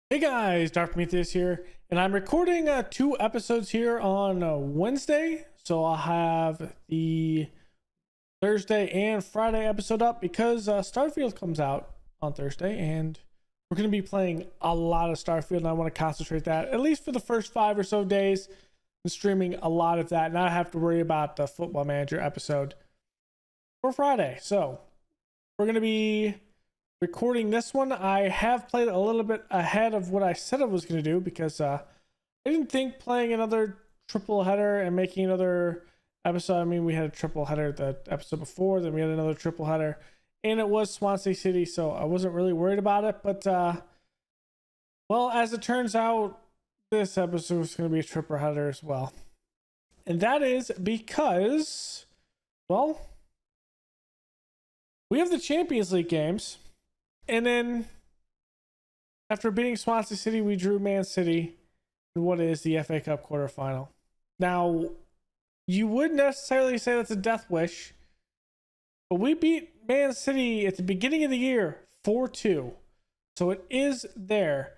Hey guys, Dark Prometheus here, and I'm recording two episodes here on Wednesday. So I'll have the Thursday and Friday episode up because Starfield comes out on Thursday, and we're going to be playing a lot of Starfield, and I want to concentrate that at least for the first 5 or so days and streaming a lot of that, and I have to worry about the Football Manager episode for Friday. So we're going to be recording this one. I have played a little bit ahead of what I said I was going to do because I didn't think playing another triple header and making another episode. I mean, we had a triple header the episode before, then we had another triple header, and it was Swansea City, so I wasn't really worried about it. But well, as it turns out, this episode is going to be a triple header as well, and that is because, well, we have the Champions League games. And then, after beating Swansea City, we drew Man City in what is the FA Cup quarterfinal. Now, you wouldn't necessarily say that's a death wish, but we beat Man City at the beginning of the year 4-2. So it is there.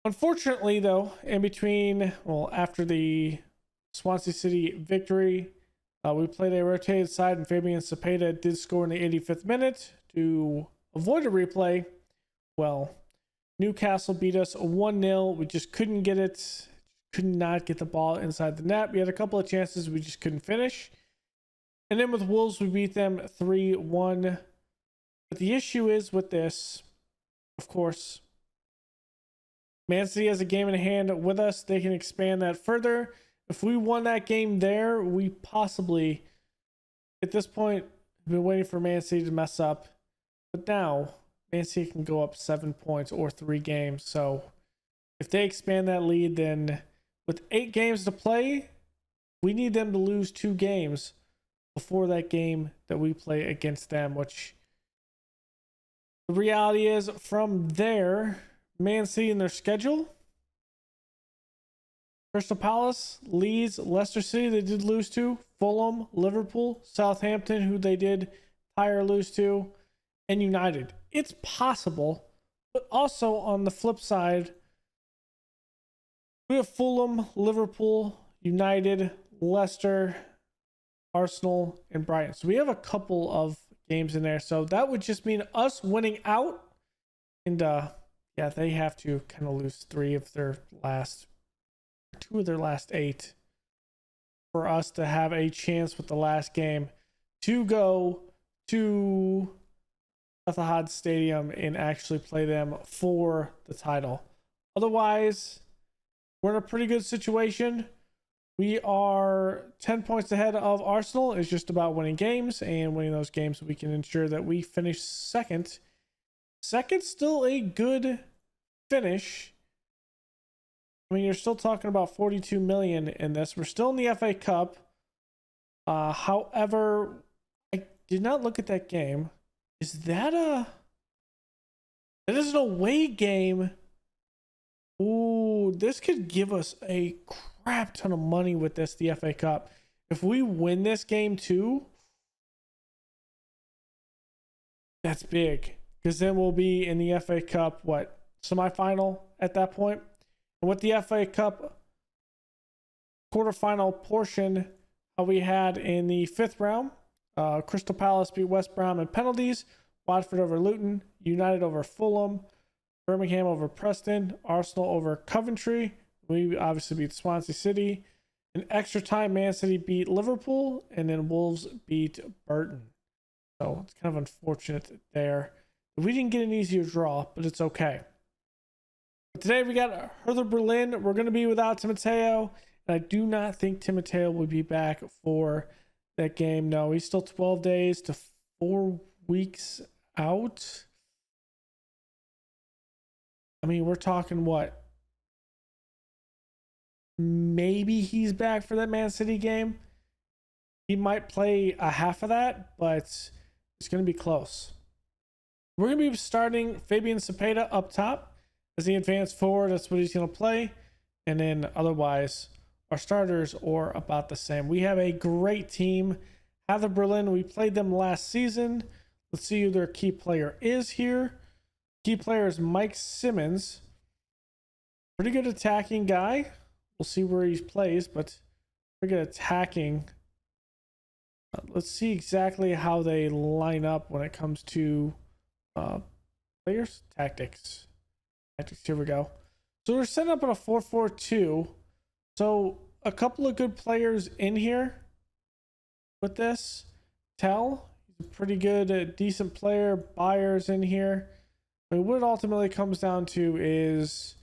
Unfortunately, though, in between, well, after the Swansea City victory, we played a rotated side, and Fabian Cepeda did score in the 85th minute to avoid a replay. Well, Newcastle beat us 1-0. We just couldn't get it. Could not get the ball inside the net. We had a couple of chances. We just couldn't finish. And then with Wolves, we beat them 3-1. But the issue is with this, of course, Man City has a game in hand with us. They can expand that further. If we won that game there, we possibly, at this point, have been waiting for Man City to mess up. But now, Man City can go up 7 points or 3 games. So if they expand that lead, then with 8 games to play, we need them to lose 2 games before that game that we play against them, which the reality is from there, Man City in their schedule, Crystal Palace, Leeds, Leicester City, they did lose to, Fulham, Liverpool, Southampton, who they did tie or lose to, and United. It's possible, but also on the flip side, we have Fulham, Liverpool, United, Leicester, Arsenal, and Brighton. So we have a couple of games in there. So that would just mean us winning out. And yeah, they have to kind of lose 2 of their last 8 for us to have a chance with the last game to go to Etihad Stadium and actually play them for the title. Otherwise, we're in a pretty good situation. We are 10 points ahead of Arsenal. It's just about winning games, and winning those games we can ensure that we finish second. Second's still a good finish. I mean, you're still talking about 42 million in this. We're still in the FA Cup. However, I did not look at that game. Is that that is an away game? Ooh, this could give us a crap ton of money with this, the FA Cup. If we win this game too, that's big. Because then we'll be in the FA Cup, semifinal at that point? And with the FA Cup quarterfinal portion, we had in the 5th round, Crystal Palace beat West Brom in penalties, Watford over Luton, United over Fulham, Birmingham over Preston, Arsenal over Coventry. We obviously beat Swansea City. In extra time, Man City beat Liverpool, and then Wolves beat Burton. So it's kind of unfortunate there. We didn't get an easier draw, but it's okay. But today we got Hertha Berlin. We're going to be without Timoteo, and I do not think Timoteo will be back for that game. No, he's still 12 days to 4 weeks out. I mean, we're talking what? Maybe he's back for that Man City game. He might play a half of that, but it's going to be close. We're going to be starting Fabian Cepeda up top as the advanced forward. That's what he's going to play. And then otherwise, our starters are about the same. We have a great team. Hertha Berlin, we played them last season. Let's see who their key player is here. Key player is Mike Simmons. Pretty good attacking guy. We'll see where he plays, but pretty good attacking. Let's see exactly how they line up when it comes to players. Tactics. Here we go. So we're setting up on a 4-4-2. So a couple of good players in here with this. Tell, he's a pretty good, decent player. Byers in here. I mean, what it ultimately comes down to is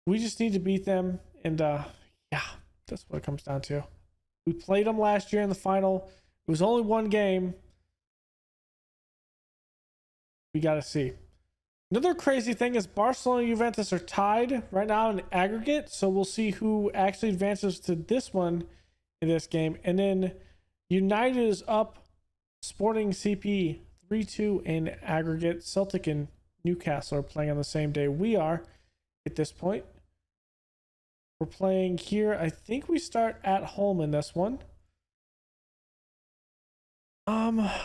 we just need to beat them. And yeah, that's what it comes down to. We played them last year in the final. It was only one game. We got to see. Another crazy thing is Barcelona and Juventus are tied right now in aggregate. So we'll see who actually advances to this one in this game. And then United is up Sporting CP 3-2 in aggregate. Celtic and Newcastle are playing on the same day we are at this point. We're playing here. I think we start at home in this one. I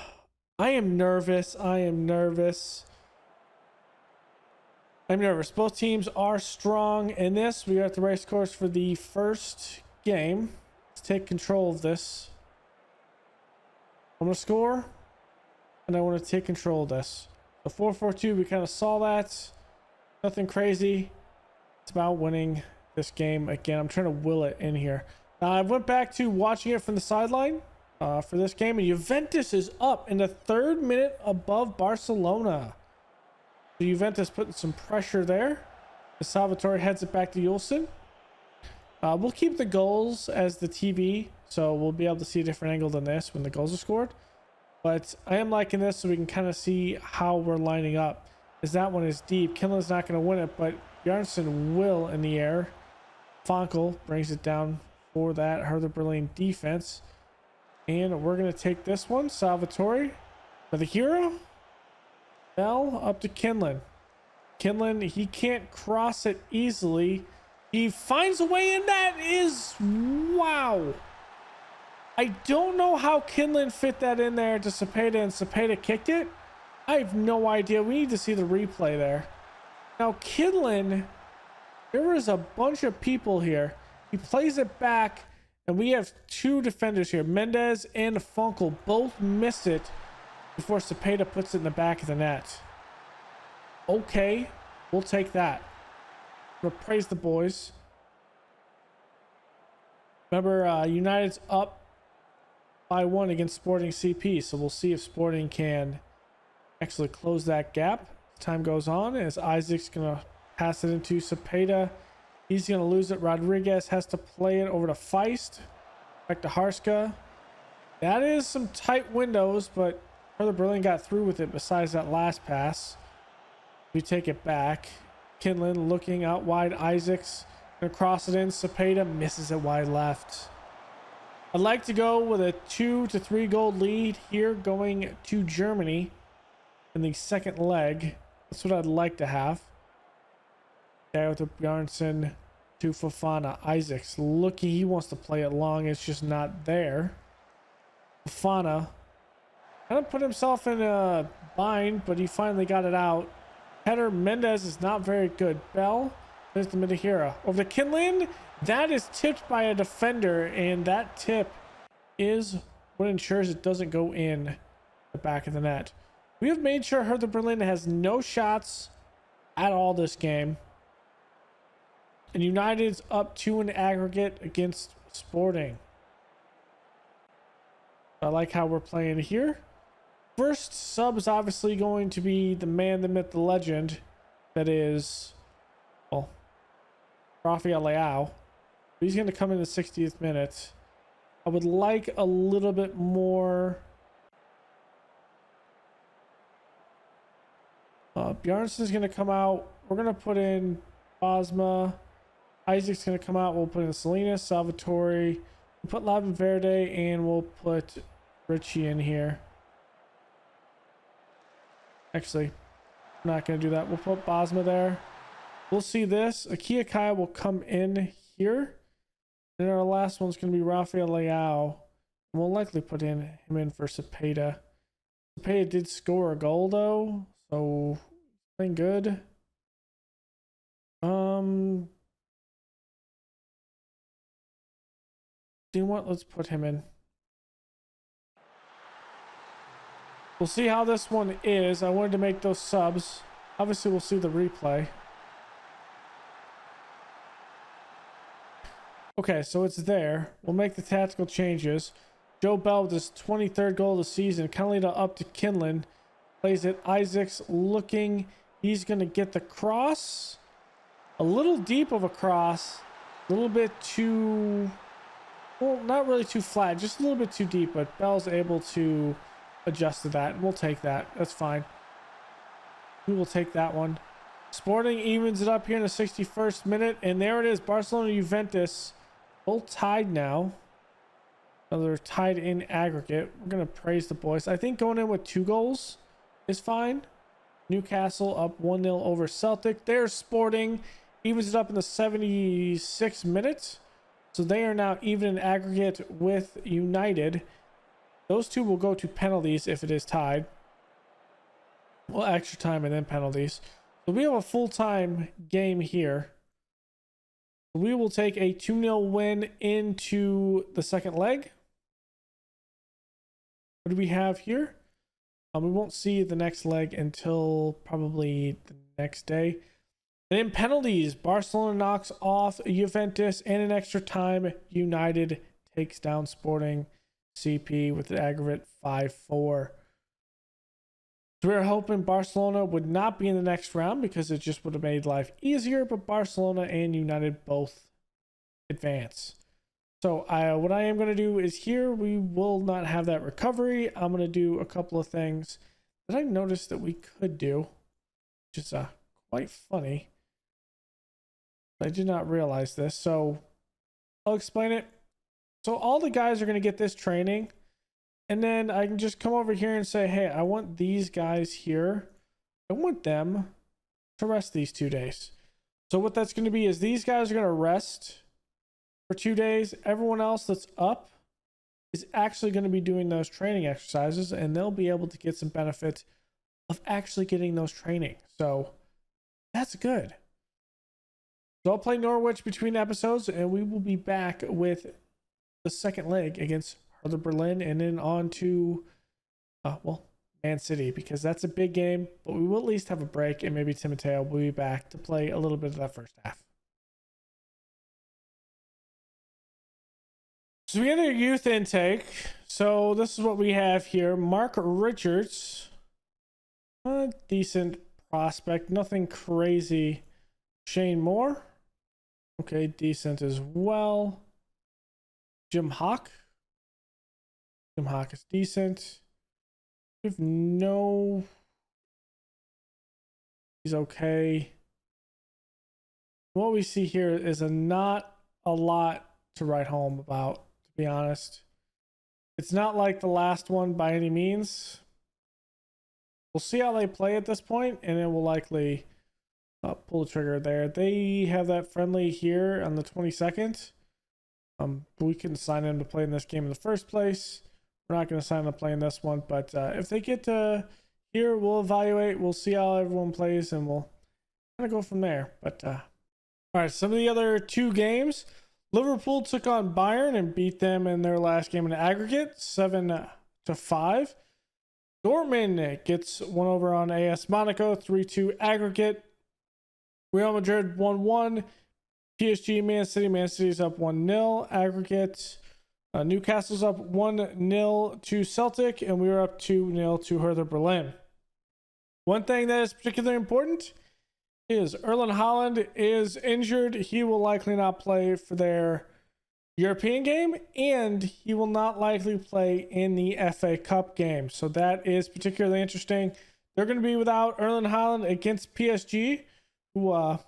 am nervous. I'm nervous. Both teams are strong in this. We are at the race course for the first game. Let's take control of this. I'm going to score, and I want to take control of this. The 4-4-2, we kind of saw that. Nothing crazy. It's about winning this game again. I'm trying to will it in here. I went back to watching it from the sideline for this game, and Juventus is up in the 3rd minute above Barcelona. So Juventus putting some pressure there. Salvatore heads it back to Yulson. We'll keep the goals as the TV, so we'll be able to see a different angle than this when the goals are scored. But I am liking this so we can kind of see how we're lining up. As that one is deep. Kinlan's not going to win it, but Bjarnason will in the air. Fonkel brings it down for that Hertha Berlin defense. And we're going to take this one. Salvatore for the hero. Bell up to Kinlan. Kinlan, he can't cross it easily. He finds a way in. That is, wow. I don't know how Kinlan fit that in there to Cepeda, and Cepeda kicked it. I have no idea. We need to see the replay there. Now, Kinlan, there is a bunch of people here. He plays it back, and we have 2 defenders here. Mendez and Funkel both miss it before Cepeda puts it in the back of the net. Okay, we'll take that. I'm gonna praise the boys. Remember, United's up by 1 against Sporting CP, so we'll see if Sporting can actually close that gap. Time goes on as Isaac's gonna pass it into Cepeda. He's gonna lose it. Rodriguez has to play it over to Feist. Back to Harska. That is some tight windows, but Hertha Berlin got through with it besides that last pass. We take it back. Kinlan looking out wide. Isaac's gonna cross it in. Cepeda misses it wide left. I'd like to go with a 2 to 3 goal lead here going to Germany in the second leg. That's what I'd like to have. There with the Bjarnason to Fofana. Isaac's looking, he wants to play it long. It's just not there. Fofana kind of put himself in a bind, but he finally got it out. Header, Mendez is not very good. Bell, there's the Midahira. Over to Kinlan. That is tipped by a defender, and that tip is what ensures it doesn't go in the back of the net. We have made sure Hertha Berlin has no shots at all this game. And United's up 2 in aggregate against Sporting. I like how we're playing here. First sub is obviously going to be the man, the myth, the legend. That is, well, Rafael Leao. He's going to come in the 60th minute. I would like a little bit more. Bjarnason's going to come out. We're going to put in Bosma. Isaac's going to come out. We'll put in Salinas, Salvatore. We'll put Lavin Verde, and we'll put Richie in here. Actually, I'm not going to do that. We'll put Bosma there. We'll see this. Akia Kai will come in here. And our last one's going to be Rafael Leao. And we'll likely put him in for Cepeda. Cepeda did score a goal, though. So, playing good. you know what? Let's put him in. We'll see how this one is. I wanted to make those subs. Obviously, we'll see the replay. Okay, so it's there. We'll make the tactical changes. Joe Bell with his 23rd goal of the season. Canalita up to Kinlan. Plays it. Isaacs looking. He's going to get the cross. A little deep of a cross. A little bit too... Well, not really too flat. Just a little bit too deep. But Bell's able to adjust to that. And we'll take that. That's fine. We will take that one. Sporting evens it up here in the 61st minute. And there it is. Barcelona Juventus. Both tied now. They're tied in aggregate. We're going to praise the boys. I think going in with 2 goals is fine. Newcastle up 1-0 over Celtic. They're Sporting. Evens it up in the 76th minute. So they are now even in aggregate with United. Those two will go to penalties if it is tied. Well, extra time and then penalties. So we have a full-time game here. We will take a 2-0 win into the second leg. What do we have here? We won't see the next leg until probably the next day. And in penalties, Barcelona knocks off Juventus, and in extra time, United takes down Sporting CP with the aggregate 5-4. So we were hoping Barcelona would not be in the next round because it just would have made life easier, but Barcelona and United both advance. So what I am going to do is here, we will not have that recovery. I'm going to do a couple of things that I noticed that we could do, which is quite funny. I did not realize this, so I'll explain it. So all the guys are going to get this training, and then I can just come over here and say, hey, I want these guys here. I want them to rest these 2 days. So what that's going to be is these guys are going to rest for 2 days. Everyone else that's up is actually going to be doing those training exercises, and they'll be able to get some benefit of actually getting those training. So that's good. So I'll play Norwich between episodes, and we will be back with the second leg against Hertha Berlin, and then on to, Man City, because that's a big game. But we will at least have a break, and maybe Timoteo will be back to play a little bit of that first half. So we get a youth intake. So this is what we have here. Mark Richards, a decent prospect, nothing crazy. Shane Moore, okay, decent as well. Jim Hawk is decent. We have no, he's okay. What we see here is not a lot to write home about, to be honest. It's not like the last one by any means. We'll see how they play at this point, and then we'll likely pull the trigger there. They have that friendly here on the 22nd. We can sign them to play in this game in the first place. We're not going to sign them to play in this one, but if they get to here, we'll evaluate. We'll see how everyone plays, and we'll kind of go from there. But all right, some of the other 2 games. Liverpool took on Bayern and beat them in their last game in aggregate, 7-5. Dortmund gets one over on AS Monaco, 3-2 aggregate. Real Madrid 1-1. PSG, Man City. Man City's up 1-0 aggregate. Newcastle's up 1-0 to Celtic, and we were up 2-0 to Hertha Berlin. One thing that is particularly important is Erling Haaland is injured. He will likely not play for their European game, and he will not likely play in the FA Cup game. So that is particularly interesting. They're going to be without Erling Haaland against PSG, who,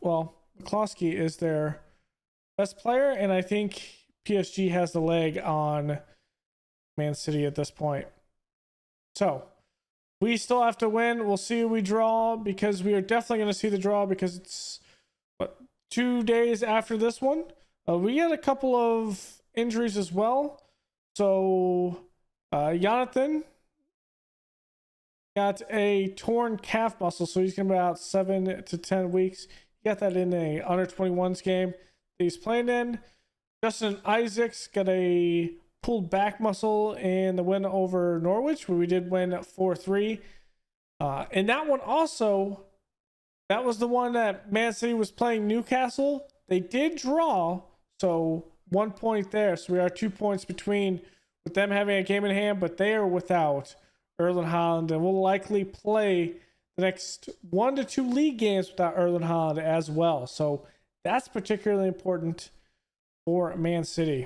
McCloskey is their best player, and I think PSG has the leg on Man City at this point. So we still have to win. We'll see who we draw, because we are definitely going to see the draw, because it's 2 days after this one. We had a couple of injuries as well. So Jonathan got a torn calf muscle, so he's going to be out 7 to 10 weeks. He got that in a under 21s game that he's playing in. Justin Isaacs got a pulled back muscle in the win over Norwich, where we did win 4-3. And that one also, that was the one that Man City was playing Newcastle. They did draw, so 1 point there. So we are 2 points between with them having a game in hand, but they are without Erling Haaland, and will likely play the next 1 to 2 league games without Erling Haaland as well. So that's particularly important for Man City.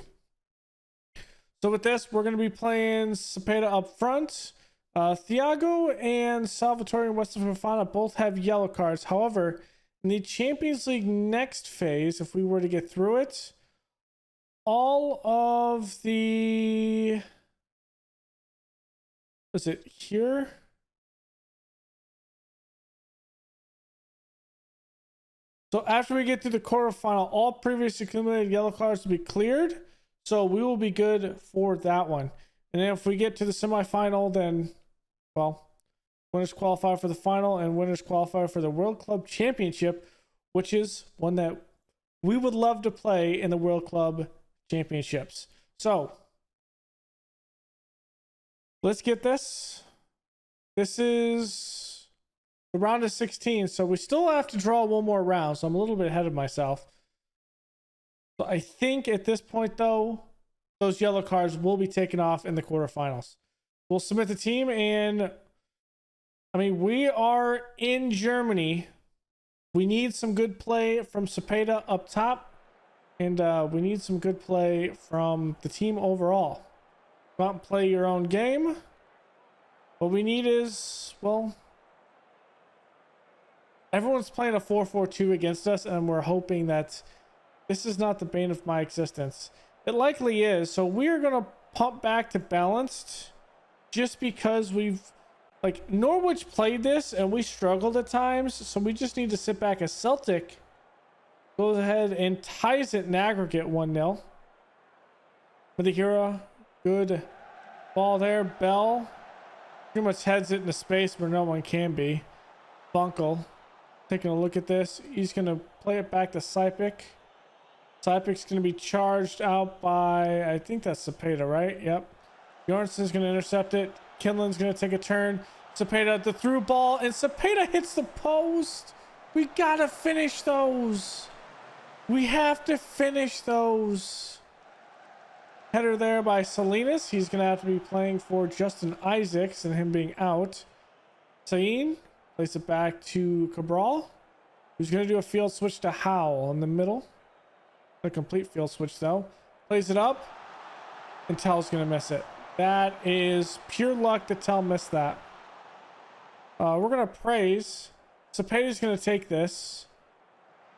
So with this, we're going to be playing Cepeda up front. Thiago and Salvatore and Weston Fofana both have yellow cards. However, in the Champions League next phase, if we were to get through it, all of the... is it here? So after we get to the quarterfinal, all previous accumulated yellow cards will be cleared. So we will be good for that one. And then if we get to the semifinal, then, well, winners qualify for the final and winners qualify for the World Club Championship, which is one that we would love to play in the World Club Championships. So let's get this. This is the round of 16. So we still have to draw one more round. So I'm a little bit ahead of myself. So I think at this point, though, those yellow cards will be taken off in the quarterfinals. We'll submit the team, and I mean, we are in Germany. We need some good play from Cepeda up top, and we need some good play from the team overall. Go out and play your own game. What we need is, well, everyone's playing a 4-4-2 against us, and we're hoping that this is not the bane of my existence. It likely is. So we're going to pump back to balanced just because we've, like, Norwich played this and we struggled at times. So we just need to sit back as Celtic goes ahead and ties it in aggregate 1-0. Madikira, good ball there. Bell pretty much heads it into space where no one can be. Bunkel taking a look at this. He's going to play it back to Sipik. Sipik's going to be charged out by, I think that's Cepeda, right? Yep. Bjornsson's going to intercept it. Kinlan's going to take a turn. Cepeda, the through ball, and Cepeda hits the post. We got to finish those. We have to finish those. Header there by Salinas. He's going to have to be playing for Justin Isaacs and him being out. Sain plays it back to Cabral, who's going to do a field switch to Howell in the middle. A complete field switch though. Plays it up, and Tell's gonna miss it. That is pure luck that Tell missed that. We're gonna praise. Cepeda's gonna take this.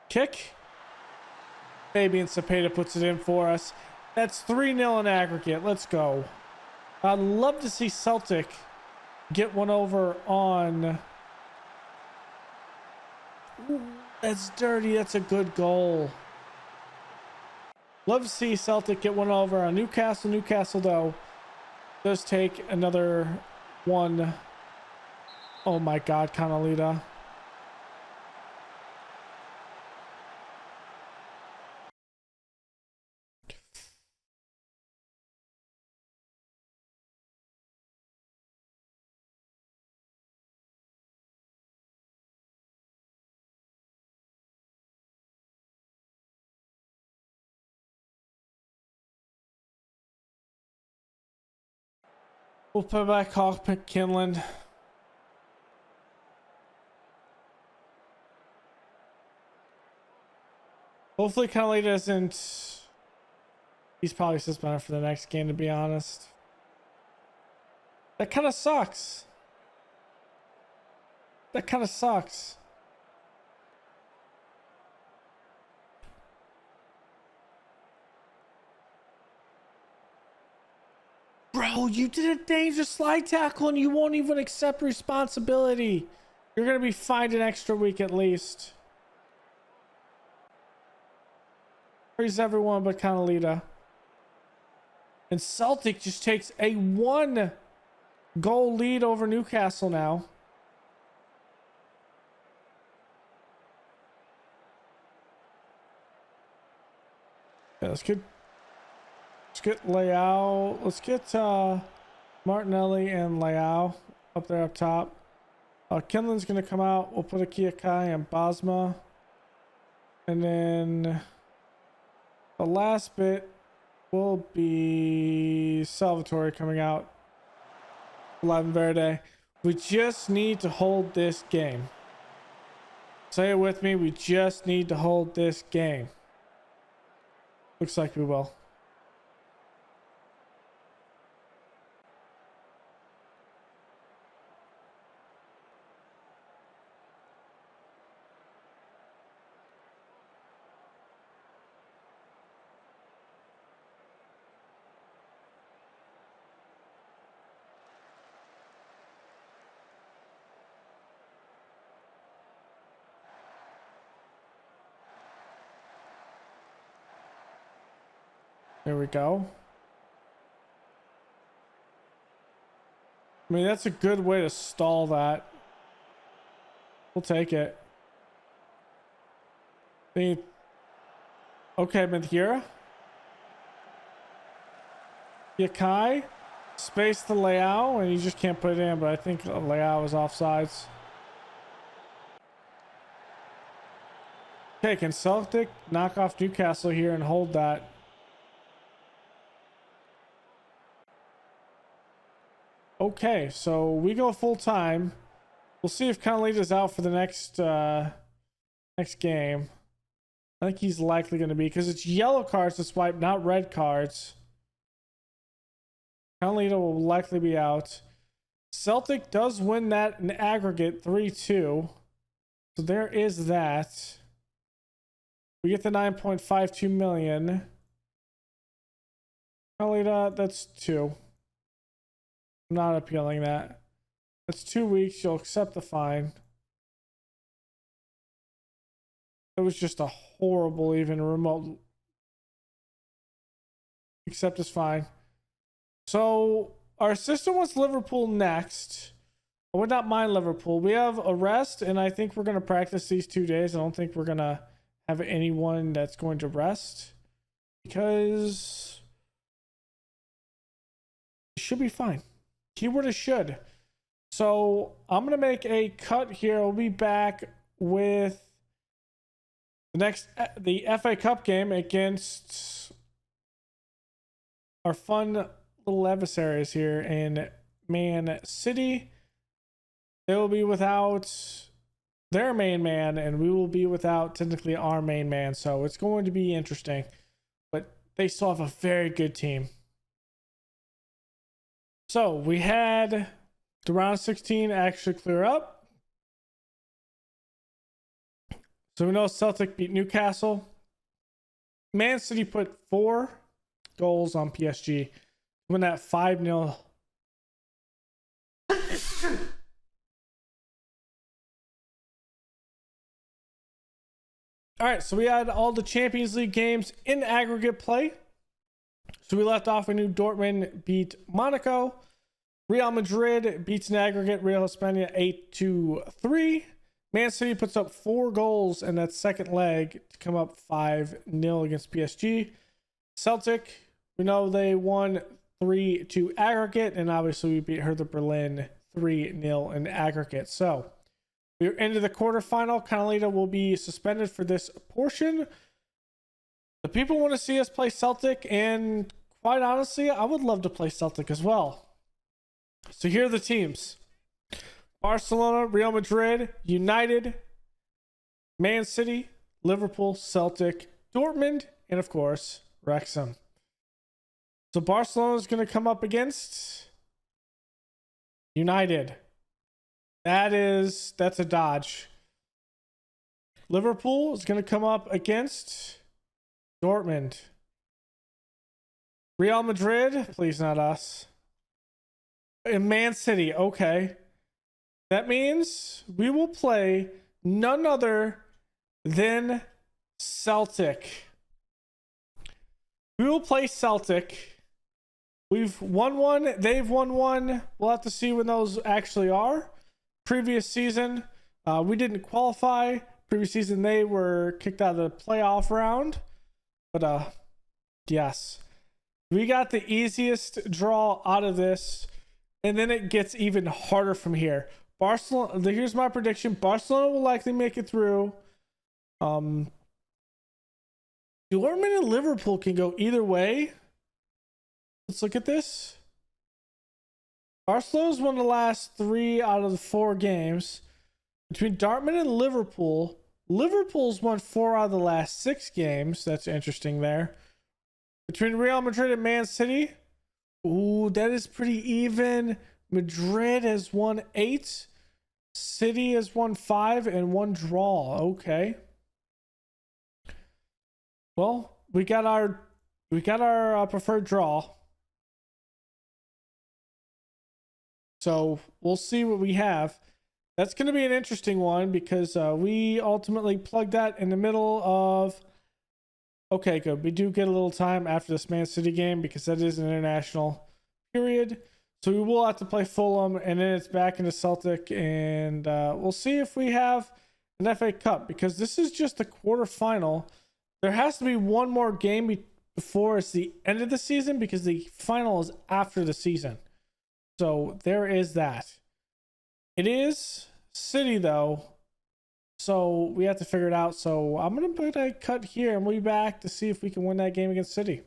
Kick. Fabian Cepeda puts it in for us. That's 3-0 in aggregate. Let's go. I'd love to see Celtic get one over on... Ooh, that's dirty. That's a good goal. Love to see Celtic get one over on Newcastle. Newcastle, though, does take another one. Oh, my God, Canalita. We'll put back Hawkpick Kinland. Hopefully Connolly doesn't... He's probably suspended for the next game, to be honest. That kind of sucks. That kind of sucks. Bro, you did a dangerous slide tackle and you won't even accept responsibility. You're going to be fined an extra week at least. Praise everyone but Canalita. And Celtic just takes a 1-goal lead over Newcastle now. Yeah, that's good. get Leao. Let's get Martinelli and Leao up there up top. Kinlan's going to come out. We'll put a Kiakai and Basma. And then the last bit will be Salvatore coming out. Live and Verde. We just need to hold this game. Say it with me. We just need to hold this game. Looks like we will. There we go. I mean, that's a good way to stall that. We'll take it. Okay, Madhira. Yakai. Space the Leao, and you just can't put it in, but I think Leao is offsides. Okay, can Celtic knock off Newcastle here and hold that? Okay, so we go full time. We'll see if Canalita's out for the next game. I think he's likely going to be, because it's yellow cards to swipe, not red cards. Canalita will likely be out. Celtic does win that in aggregate 3-2. So there is that. We get the 9.52 million. Canalita, that's 2. I'm not appealing that. That's 2 weeks. You'll accept the fine. It was just a horrible, even remote. Accept is fine. So our assistant wants Liverpool next. I would not mind Liverpool. We have a rest, and I think we're going to practice these 2 days. I don't think we're going to have anyone that's going to rest, because it should be fine. Keyword is should. So I'm going to make a cut here. We'll be back with the FA Cup game against our fun little adversaries here in Man City. They will be without their main man, and we will be without technically our main man. So it's going to be interesting. But they still have a very good team. So we had the round 16 actually clear up. So we know Celtic beat Newcastle. Man City put 4 goals on PSG. Win that 5-0. All right, so we had all the Champions League games in aggregate play. So we left off. We knew Dortmund beat Monaco. Real Madrid beats in aggregate Real Hispania 8-3. Man City puts up 4 goals in that second leg to come up 5-0 against PSG. Celtic, we know they won 3-2 aggregate, and obviously we beat Hertha Berlin 3-0 in aggregate. So we're into the quarterfinal. Canalita will be suspended for this portion. The people want to see us play Celtic, and quite honestly, I would love to play Celtic as well. So here are the teams: Barcelona, Real Madrid, United, Man City, Liverpool, Celtic, Dortmund, and of course, Wrexham. So Barcelona is going to come up against United. That's a dodge. Liverpool is going to come up against Dortmund. Real Madrid, please not us. And Man City, okay. That means we will play none other than Celtic. We will play Celtic. We've won one. They've won one. We'll have to see when those actually are. Previous season, we didn't qualify. Previous season, they were kicked out of the playoff round. But, yes. We got the easiest draw out of this, and then it gets even harder from here. Barcelona, here's my prediction. Barcelona will likely make it through. Dortmund and Liverpool can go either way. Let's look at this. Barcelona's won the last 3 out of the 4 games. Between Dortmund and Liverpool, Liverpool's won 4 out of the last 6 games. That's interesting there. Between Real Madrid and Man City, ooh, that is pretty even. Madrid has won 8. City has won 5 and 1 draw. Okay. Well, we got our preferred draw. So we'll see what we have. That's going to be an interesting one because we ultimately plugged that in the middle of. Okay, good. We do get a little time after this Man City game because that is an international period. So we will have to play Fulham, and then it's back into Celtic, and we'll see if we have an FA Cup because this is just the quarterfinal. There has to be one more game before it's the end of the season because the final is after the season. So there is that. It is City though, so we have to figure it out. So I'm gonna put a cut here, and we'll be back to see if we can win that game against City.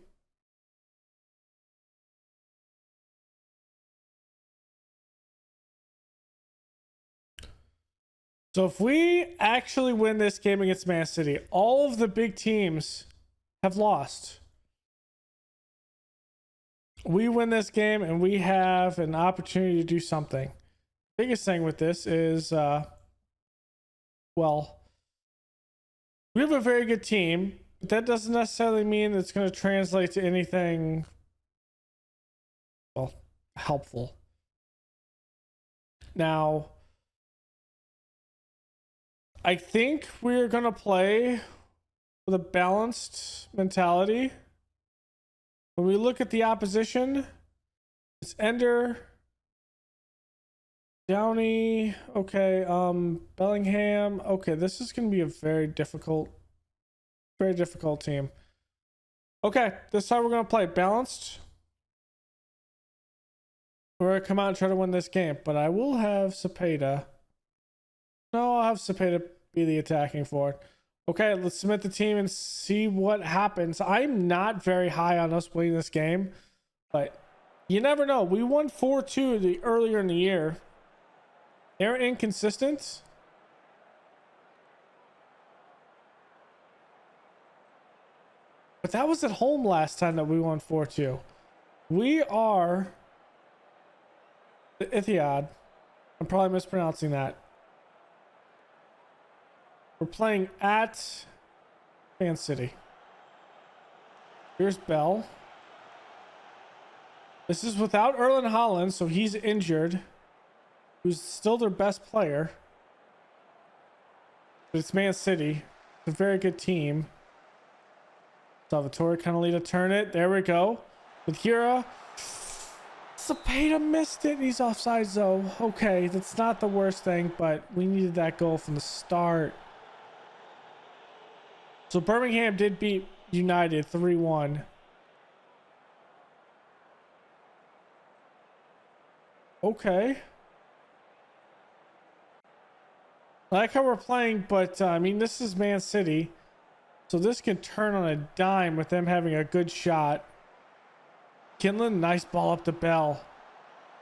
So if we actually win this game against Man City, all of the big teams have lost. We win this game and we have an opportunity to do something. Biggest thing with this is, well, we have a very good team, but that doesn't necessarily mean it's going to translate to anything, well, helpful. Now, I think we're going to play with a balanced mentality. When we look at the opposition, it's Ender, Downey, okay, Bellingham. Okay, this is going to be a very difficult team. Okay, this time we're going to play balanced. We're going to come out and try to win this game, but I will have Cepeda. No, I'll have Cepeda be the attacking forward. Okay, let's submit the team and see what happens. I'm not very high on us winning this game, but you never know. We won 4-2 earlier in the year. They're inconsistent. But that was at home last time that we won 4-2. We are the Etihad. I'm probably mispronouncing that. We're playing at Man City. Here's Bell. This is without Erling Haaland, so he's injured. Who's still their best player. But it's Man City. It's a very good team. Salvatore Canalita turn it. There we go. With Hira. Cepeda missed it. He's offsides though. Okay, that's not the worst thing, but we needed that goal from the start. So Birmingham did beat United 3-1. Okay. I like how we're playing, but I mean, this is Man City. So this can turn on a dime with them having a good shot. Kinlan, nice ball up to Bell.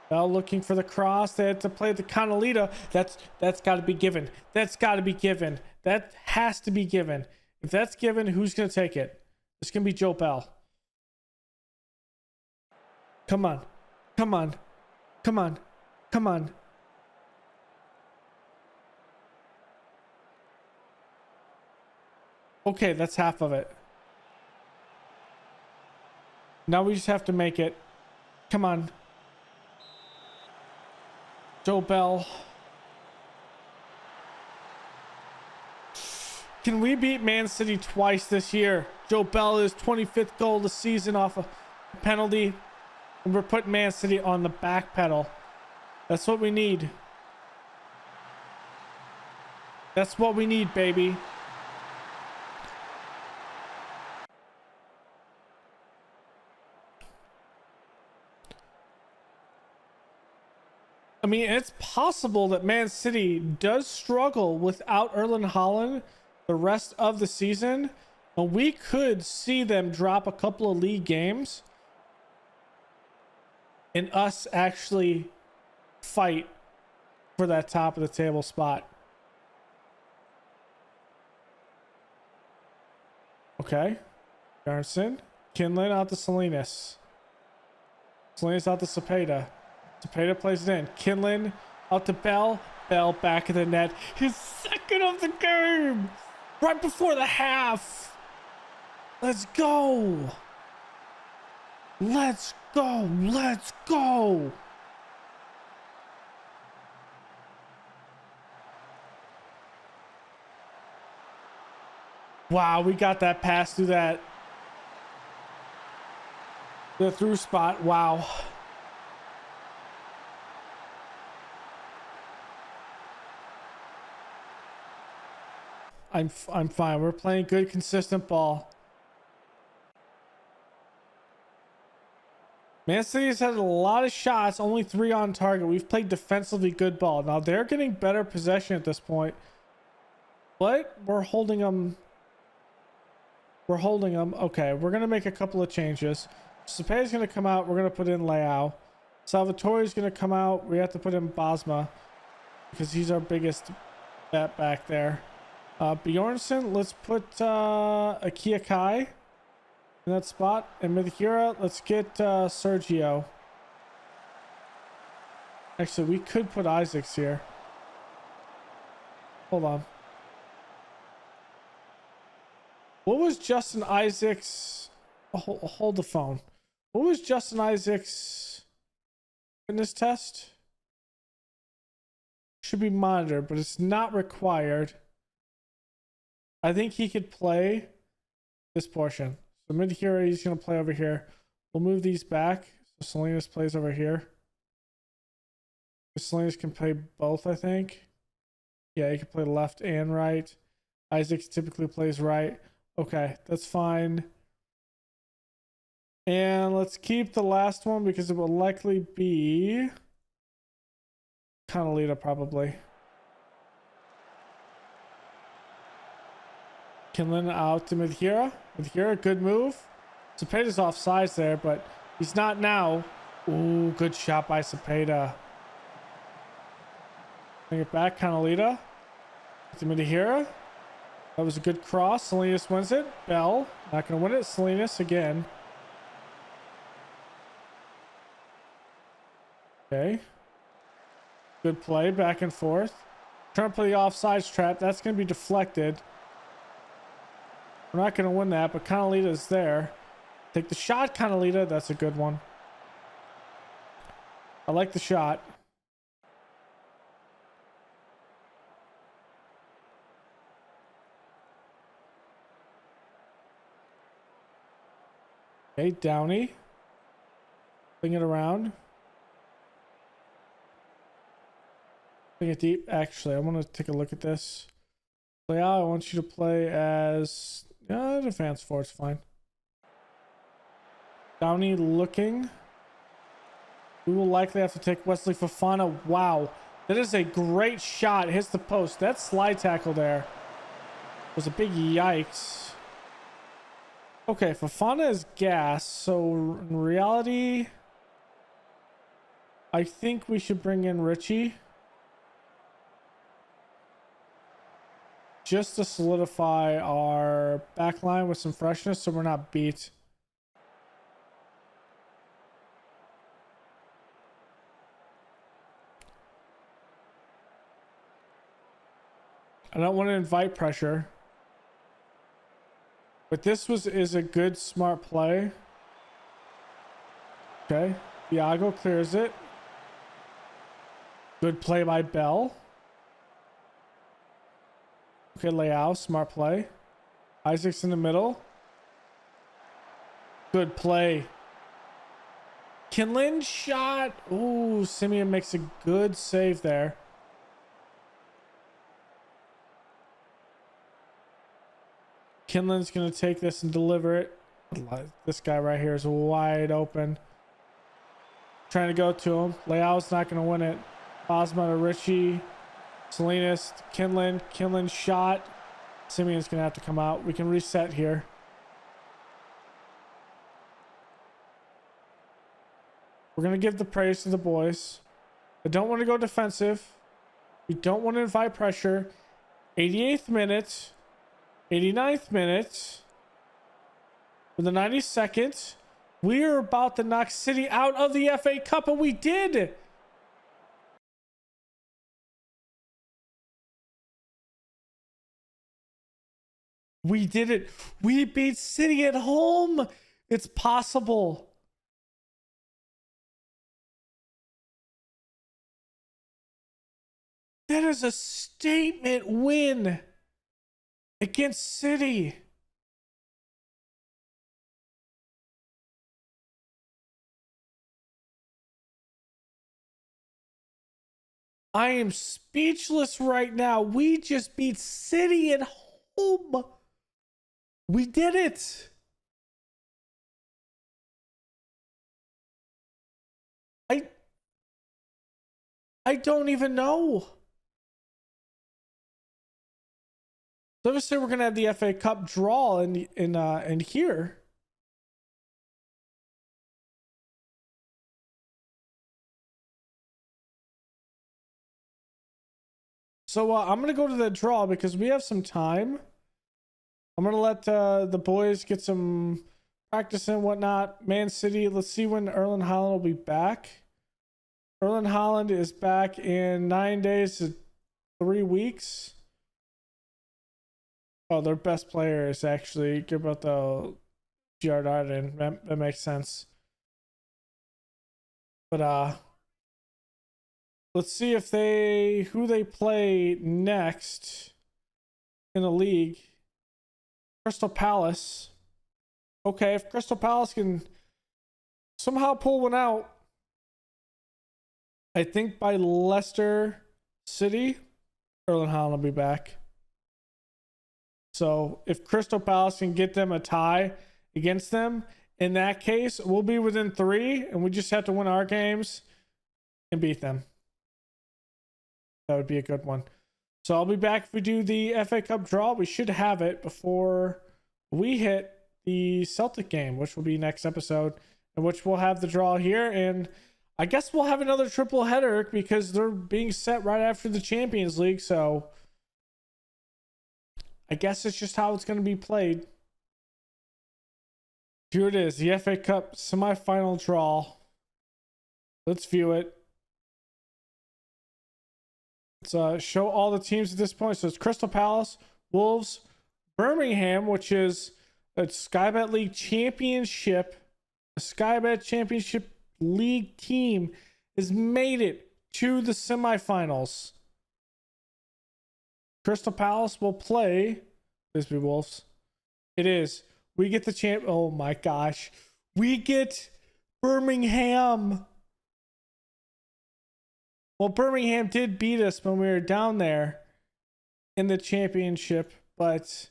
Bell looking for the cross. They had to play the Canalita. That's got to be given. That's got to be given. That has to be given. If that's given, who's going to take it? It's going to be Joe Bell. Come on. Come on. Come on. Come on. Okay, that's half of it. Now we just have to make it. Come on. Joe Bell. Can we beat Man City twice this year? Joe Bell is 25th goal of the season off a penalty. And we're putting Man City on the back pedal. That's what we need. That's what we need, baby. I mean, it's possible that Man City does struggle without Erling Haaland the rest of the season, and we could see them drop a couple of league games and us actually fight for that top of the table spot. Okay. Garrison. Kinlan out to Salinas. Salinas out to Cepeda. Cepeda plays it in. Kinlan out to Bell. Bell back of the net. His second of the game. Right before the half. Let's go. Let's go. Let's go. Wow, we got that pass through that. The through spot. Wow. I'm fine. We're playing good, consistent ball. Man City has had a lot of shots, only 3 on target. We've played defensively good ball. Now they're getting better possession at this point, but we're holding them. We're holding them. Okay, we're gonna make a couple of changes. Cepeda's gonna come out. We're gonna put in Leao. Salvatore's gonna come out. We have to put in Bosma because he's our biggest bet back there. Bjornsson, let's put Akia Kai in that spot. And Midhira, let's get Sergio. Actually, we could put Isaacs here. Hold on. What was Justin Isaacs? Hold the phone. What was Justin Isaacs' fitness test? Should be monitored, but it's not required. I think he could play this portion. So Midhira, he's going to play over here. We'll move these back. So Salinas plays over here. Salinas can play both, I think. Yeah, he can play left and right. Isaacs typically plays right. Okay, that's fine. And let's keep the last one because it will likely be Canalita probably. Kinlan out to Midhira. Midhira, good move. Cepeda's offsides there, but he's not now. Ooh, good shot by Cepeda. Bring it back, Canalita. To Midhira. That was a good cross. Salinas wins it. Bell, not going to win it. Salinas again. Okay. Good play, back and forth. Trying to play the offsides trap. That's going to be deflected. We're not going to win that, but Canalita's there. Take the shot, Canalita. That's a good one. I like the shot. Okay, Downey. Bring it around. Bring it deep. Actually, I want to take a look at this. Leao, I want you to play as... Yeah, advance forward's fine. Downey looking. We will likely have to take Wesley Fofana. Wow. That is a great shot. Hits the post. That slide tackle there was a big yikes. Okay, Fofana is gas. So in reality, I think we should bring in Richie. Just to solidify our back line with some freshness so we're not beat. I don't want to invite pressure. But this is a good, smart play. Okay. Thiago clears it. Good play by Bell. Okay, Leao, smart play. Isaac's in the middle. Good play. Kinlan shot. Ooh, Simeon makes a good save there. Kinlan's going to take this and deliver it. This guy right here is wide open. Trying to go to him. Leao's not going to win it. Bosma to Richie. Salinas, Kinlan. Kinlan shot. Simeon's going to have to come out. We can reset here. We're going to give the praise to the boys. I don't want to go defensive. We don't want to invite pressure. 88th minute. 89th minute. For the 92nd. We are about to knock City out of the FA Cup, and we did. We did it. We beat City at home. It's possible. That is a statement win against City. I am speechless right now. We just beat City at home. We did it. I don't even know. So let's say we're gonna have the FA Cup draw in here. So I'm gonna go to the draw because we have some time. I'm gonna let the boys get some practice and whatnot. Man City, let's see when Erling Haaland will be back. Erling Haaland is back in 9 days to 3 weeks. Oh, their best player is actually Gilberto Giardardin. That makes sense. But let's see if who they play next in the league. Crystal Palace. Okay, if Crystal Palace can somehow pull one out, I think by Leicester City, Erling Haaland will be back. So if Crystal Palace can get them a tie against them, in that case, we'll be within 3, and we just have to win our games and beat them. That would be a good one. So I'll be back if we do the FA Cup draw. We should have it before we hit the Celtic game, which will be next episode, in which we'll have the draw here. And I guess we'll have another triple header because they're being set right after the Champions League. So I guess it's just how it's going to be played. Here it is, the FA Cup semifinal draw. Let's view it. Let's show all the teams at this point. So it's Crystal Palace, Wolves, Birmingham, which is a Sky Bet League Championship. A Sky Bet Championship League team has made it to the semifinals. Crystal Palace will play Bisbee Wolves. It is. We get the champ. Oh my gosh. We get Birmingham. Well, Birmingham did beat us when we were down there in the championship, but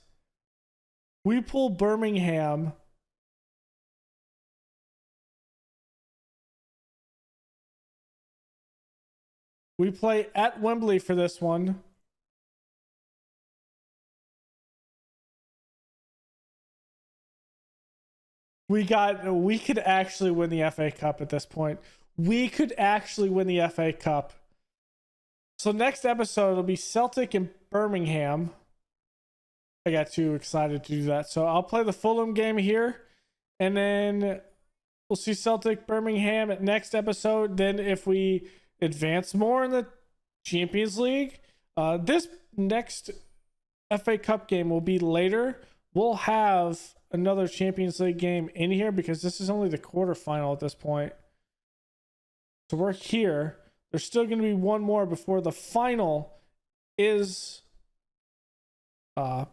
we pull Birmingham. We play at Wembley for this one. We could actually win the FA Cup at this point. We could actually win the FA Cup. So next episode, it'll be Celtic and Birmingham. I got too excited to do that. So I'll play the Fulham game here. And then we'll see Celtic, Birmingham at next episode. Then if we advance more in the Champions League, this next FA Cup game will be later. We'll have another Champions League game in here because this is only the quarterfinal at this point. So we're here. There's still going to be one more before the final is at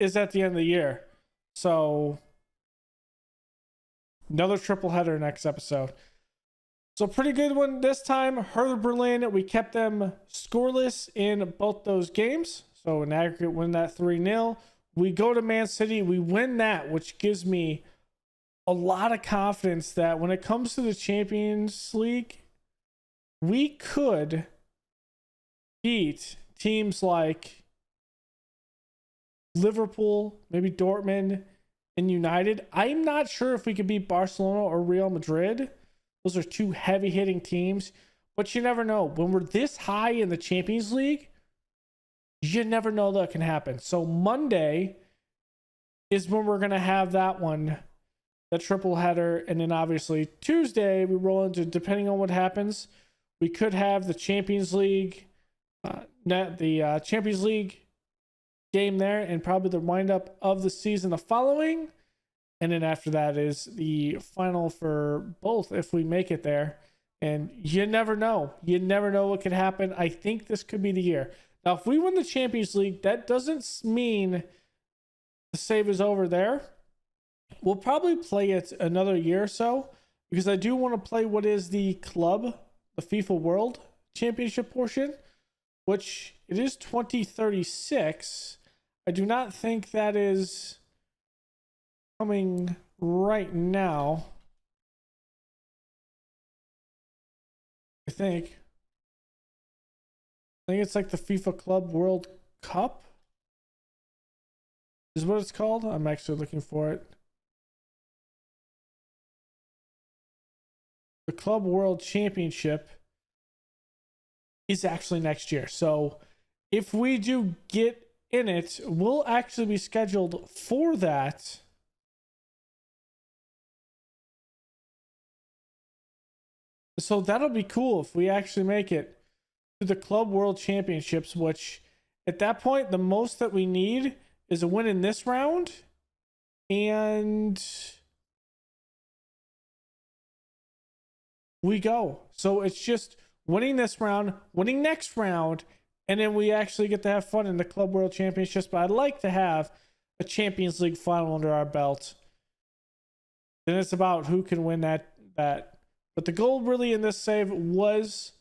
the end of the year. So another triple header next episode. So pretty good one this time. Hertha Berlin, we kept them scoreless in both those games. So in aggregate, win that 3-0. We go to Man City, we win that, which gives me a lot of confidence that when it comes to the Champions League, we could beat teams like Liverpool, maybe Dortmund, and United. I'm not sure if we could beat Barcelona or Real Madrid. Those are two heavy-hitting teams. But you never know. When we're this high in the Champions League, you never know that can happen. So Monday is when we're going to have that one, the triple header. And then obviously Tuesday, we roll into, depending on what happens, we could have the Champions League, Champions League game there, and probably the windup of the season the following. And then after that is the final for both if we make it there. And you never know. You never know what could happen. I think this could be the year. Now, if we win the Champions League, that doesn't mean the save is over there. We'll probably play it another year or so, because I do want to play what is the club, the FIFA World Championship portion, which it is 2036. I do not think that is coming right now. I think it's like the FIFA Club World Cup is what it's called. I'm actually looking for it. The Club World Championship is actually next year. So if we do get in it, we'll actually be scheduled for that. So that'll be cool if we actually make it to the Club World Championships, which at that point, the most that we need is a win in this round. And we go. So it's just winning this round, winning next round, and then we actually get to have fun in the Club World Championships. But I'd like to have a Champions League final under our belt. Then it's about who can win that. But the goal really in this save was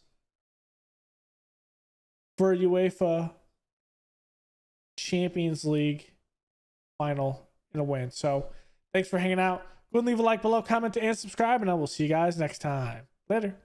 for a UEFA Champions League final and a win. So thanks for hanging out. Go and leave a like below, comment, and subscribe, and I will see you guys next time. Later.